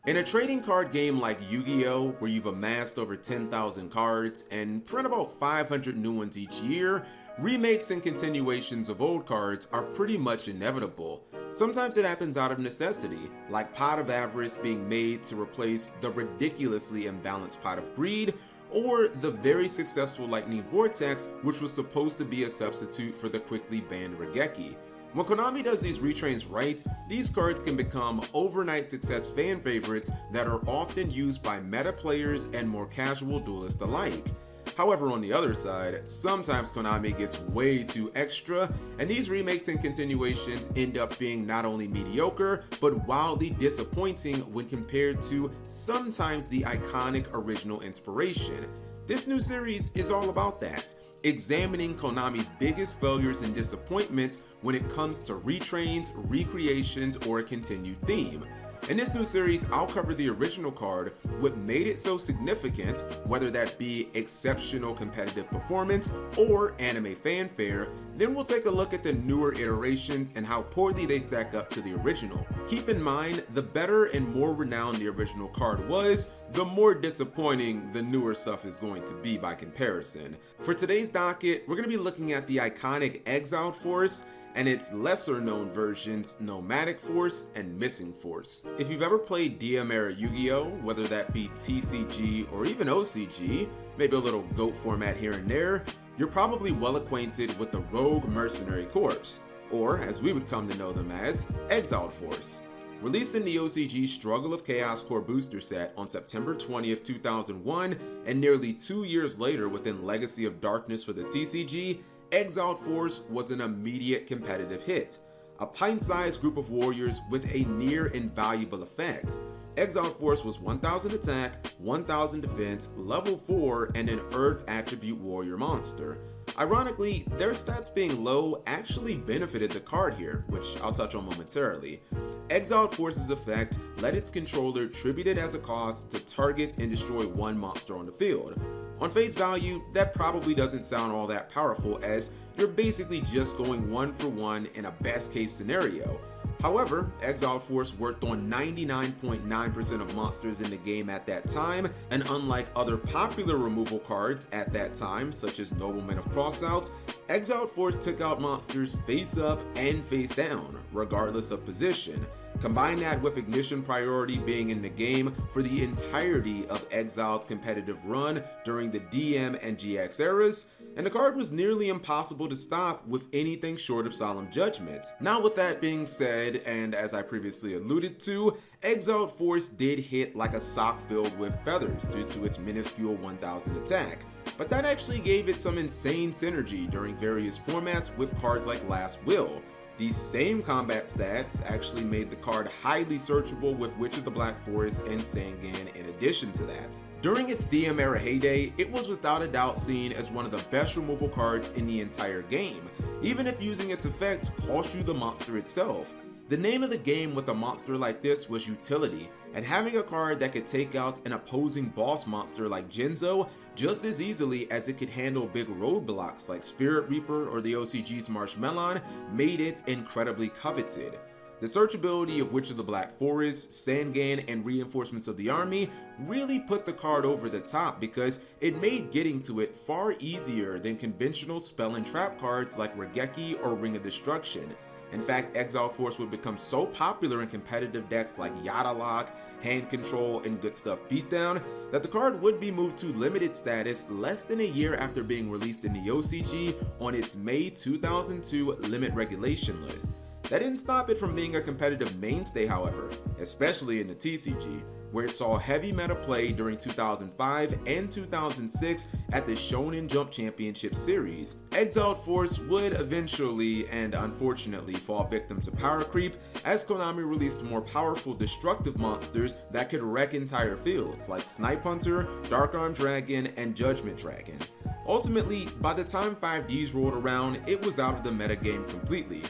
In a trading card game like Yu-Gi-Oh, where you've amassed over 10,000 cards and print about 500 new ones each year, remakes and continuations of old cards are pretty much inevitable. Sometimes it happens out of necessity, like Pot of Avarice being made to replace the ridiculously imbalanced Pot of Greed, or the very successful Lightning Vortex, which was supposed to be a substitute for the quickly banned Regeki. When Konami does these retrains right, these cards can become overnight success fan favorites that are often used by meta players and more casual duelists alike. However, on the other side, sometimes Konami gets way too extra, and these remakes and continuations end up being not only mediocre, but wildly disappointing when compared to sometimes the iconic original inspiration. This new series is all about that, examining Konami's biggest failures and disappointments when it comes to retrains, recreations, or a continued theme. In this new series, I'll cover the original card, what made it so significant, whether that be exceptional competitive performance or anime fanfare. Then we'll take a look at the newer iterations and how poorly they stack up to the original. Keep in mind, the better and more renowned the original card was, the more disappointing the newer stuff is going to be by comparison. For today's docket, we're going to be looking at the iconic Exiled Force and its lesser known versions, Nomadic Force and Missing Force. If you've ever played DM era Yu-Gi-Oh, whether that be TCG or even OCG, maybe a little GOAT format here and there, you're probably well acquainted with the Rogue Mercenary Corps, or as we would come to know them as, Exiled Force. Released in the OCG Struggle of Chaos Core booster set on September 20th, 2001, and nearly 2 years later within Legacy of Darkness for the TCG, Exiled Force was an immediate competitive hit. A pint-sized group of warriors with a near invaluable effect. Exiled Force was 1000 attack, 1000 defense, level 4, and an Earth attribute warrior monster. Ironically, their stats being low actually benefited the card here, which I'll touch on momentarily. Exiled Force's effect let its controller tribute it as a cost to target and destroy one monster on the field. On face value, that probably doesn't sound all that powerful, as you're basically just going 1-for-1 in a best case scenario. However, Exiled Force worked on 99.9% of monsters in the game at that time, and unlike other popular removal cards at that time, such as Noblemen of Crossout, Exiled Force took out monsters face up and face down, regardless of position. Combine that with Ignition Priority being in the game for the entirety of Exiled's competitive run during the DM and GX eras, and the card was nearly impossible to stop with anything short of Solemn Judgment. Now with that being said, and as I previously alluded to, Exiled Force did hit like a sock filled with feathers due to its minuscule 1000 attack, but that actually gave it some insane synergy during various formats with cards like Last Will. These same combat stats actually made the card highly searchable with Witch of the Black Forest and Sangan in addition to that. During its DM era heyday, it was without a doubt seen as one of the best removal cards in the entire game, even if using its effect cost you the monster itself. The name of the game with a monster like this was utility, and having a card that could take out an opposing boss monster like Jinzo just as easily as it could handle big roadblocks like Spirit Reaper or the OCG's Marshmelon made it incredibly coveted. The searchability of Witch of the Black Forest, Sangan, and Reinforcements of the Army really put the card over the top because it made getting to it far easier than conventional spell and trap cards like Regeki or Ring of Destruction. In fact, Exiled Force would become so popular in competitive decks like Yada Lock, Hand Control, and Good Stuff Beatdown that the card would be moved to limited status less than a year after being released in the OCG on its May 2002 limit regulation list. That didn't stop it from being a competitive mainstay, however, especially in the TCG, where it saw heavy meta play during 2005 and 2006 at the Shonen Jump Championship Series. Exiled Force would eventually, and unfortunately, fall victim to power creep as Konami released more powerful destructive monsters that could wreck entire fields like Snipe Hunter, Dark Arm Dragon, and Judgment Dragon. Ultimately, by the time 5Ds rolled around, it was out of the metagame completely.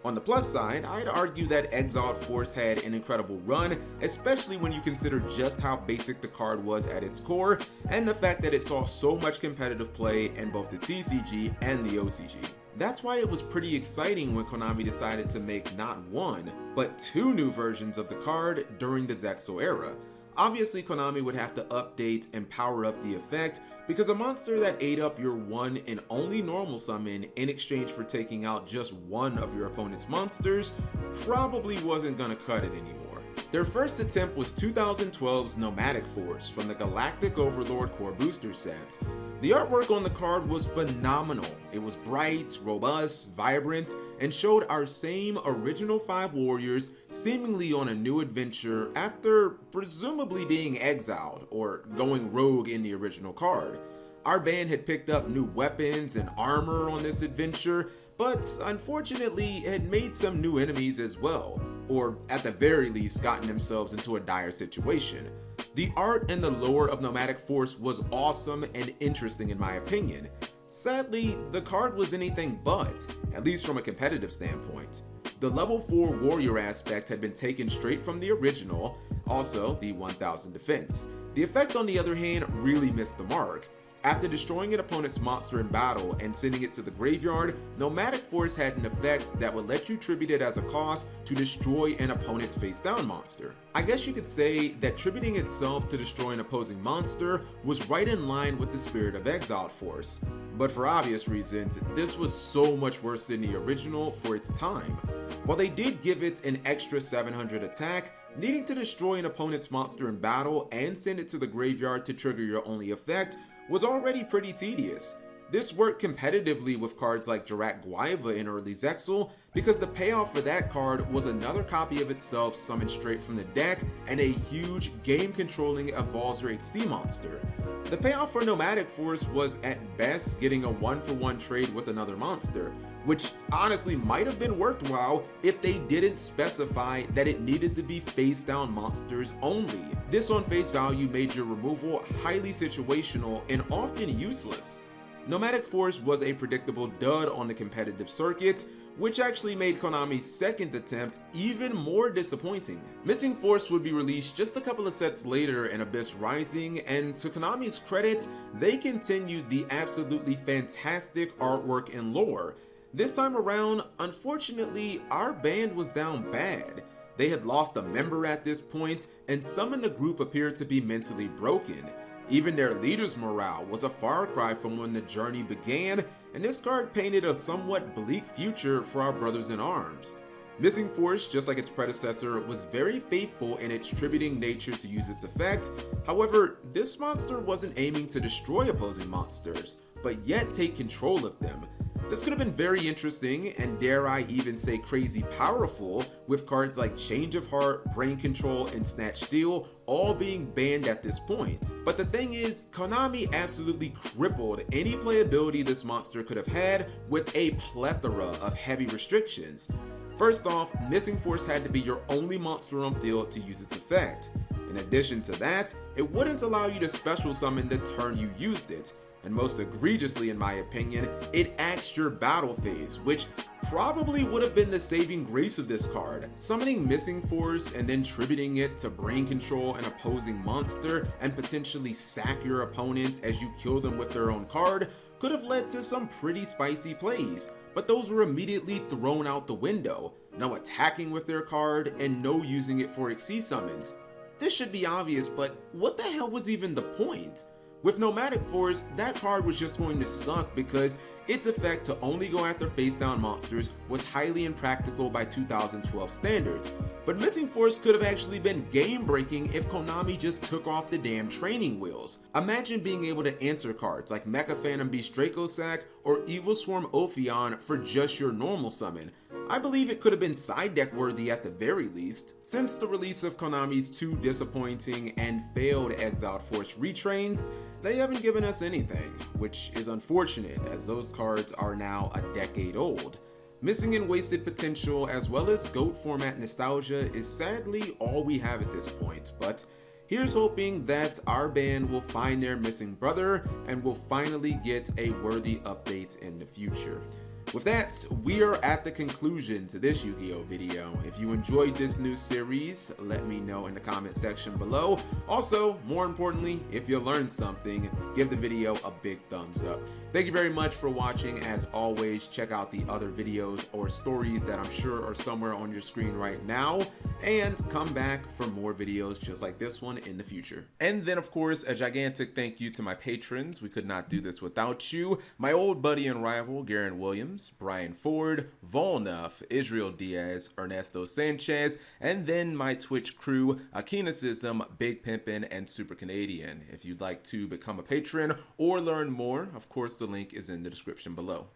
On the plus side, I'd argue that Exiled Force had an incredible run, especially when you consider just how basic the card was at its core, and the fact that it saw so much competitive play in both the TCG and the OCG. That's why it was pretty exciting when Konami decided to make not one, but two new versions of the card during the Zexal era. Obviously, Konami would have to update and power up the effect, because a monster that ate up your one and only normal summon in exchange for taking out just one of your opponent's monsters probably wasn't gonna cut it anymore. Their first attempt was 2012's Nomadic Force from the Galactic Overlord Core Booster set. The artwork on the card was phenomenal. It was bright, robust, vibrant, and showed our same original 5 warriors seemingly on a new adventure after presumably being exiled or going rogue in the original card. Our band had picked up new weapons and armor on this adventure, but unfortunately had made some new enemies as well, or at the very least gotten themselves into a dire situation. The art and the lore of Nomadic Force was awesome and interesting in my opinion. Sadly, the card was anything but, at least from a competitive standpoint. The level 4 warrior aspect had been taken straight from the original, also the 1000 defense. The effect on the other hand really missed the mark. After destroying an opponent's monster in battle and sending it to the graveyard, Nomadic Force had an effect that would let you tribute it as a cost to destroy an opponent's face-down monster. I guess you could say that tributing itself to destroy an opposing monster was right in line with the spirit of Exiled Force. But for obvious reasons, this was so much worse than the original for its time. While they did give it an extra 700 attack, needing to destroy an opponent's monster in battle and send it to the graveyard to trigger your only effect was already pretty tedious. This worked competitively with cards like Jirak Guaiva in early Zexal because the payoff for that card was another copy of itself summoned straight from the deck and a huge game-controlling Evolzer HC monster. The payoff for Nomadic Force was at best getting a 1-for-1 trade with another monster, which honestly might have been worthwhile if they didn't specify that it needed to be face-down monsters only. This on face value made your removal highly situational and often useless. Nomadic Force was a predictable dud on the competitive circuit, which actually made Konami's second attempt even more disappointing. Missing Force would be released just a couple of sets later in Abyss Rising, and to Konami's credit, they continued the absolutely fantastic artwork and lore. This time around, unfortunately, our band was down bad. They had lost a member at this point, and some in the group appeared to be mentally broken. Even their leader's morale was a far cry from when the journey began, and this card painted a somewhat bleak future for our brothers in arms. Missing Force, just like its predecessor, was very faithful in its tributing nature to use its effect. However, this monster wasn't aiming to destroy opposing monsters, but yet take control of them. This could have been very interesting, and dare I even say crazy powerful, with cards like Change of Heart, Brain Control, and Snatch Steal all being banned at this point. But the thing is, Konami absolutely crippled any playability this monster could have had with a plethora of heavy restrictions. First off, Missing Force had to be your only monster on field to use its effect. In addition to that, it wouldn't allow you to special summon the turn you used it. And most egregiously in my opinion, it axed your battle phase, which probably would have been the saving grace of this card. Summoning Missing Force and then tributing it to brain control an opposing monster and potentially sack your opponent as you kill them with their own card could have led to some pretty spicy plays, but those were immediately thrown out the window. No attacking with their card and no using it for XC summons. This should be obvious, but what the hell was even the point? With Nomadic Force, that card was just going to suck because its effect to only go after face-down monsters was highly impractical by 2012 standards. But Missing Force could have actually been game-breaking if Konami just took off the damn training wheels. Imagine being able to answer cards like Mecha Phantom Beast Dracosac or Evil Swarm Ophion for just your normal summon. I believe it could have been side deck worthy at the very least. Since the release of Konami's two disappointing and failed Exiled Force retrains, they haven't given us anything, which is unfortunate as those cards are now a decade old. Missing and wasted potential as well as GOAT format nostalgia is sadly all we have at this point, but here's hoping that our band will find their missing brother and will finally get a worthy update in the future. With that, we are at the conclusion to this Yu-Gi-Oh video. If you enjoyed this new series, let me know in the comment section below. Also, more importantly, if you learned something, give the video a big thumbs up. Thank you very much for watching. As always, check out the other videos or stories that I'm sure are somewhere on your screen right now, and come back for more videos just like this one in the future. And then, of course, a gigantic thank you to my patrons. We could not do this without you. My old buddy and rival, Garen Williams, Brian Ford, Volnuff, Israel Diaz, Ernesto Sanchez, and then my Twitch crew, Akinasism, Big Pimpin', and Super Canadian. If you'd like to become a patron or learn more, of course, the link is in the description below.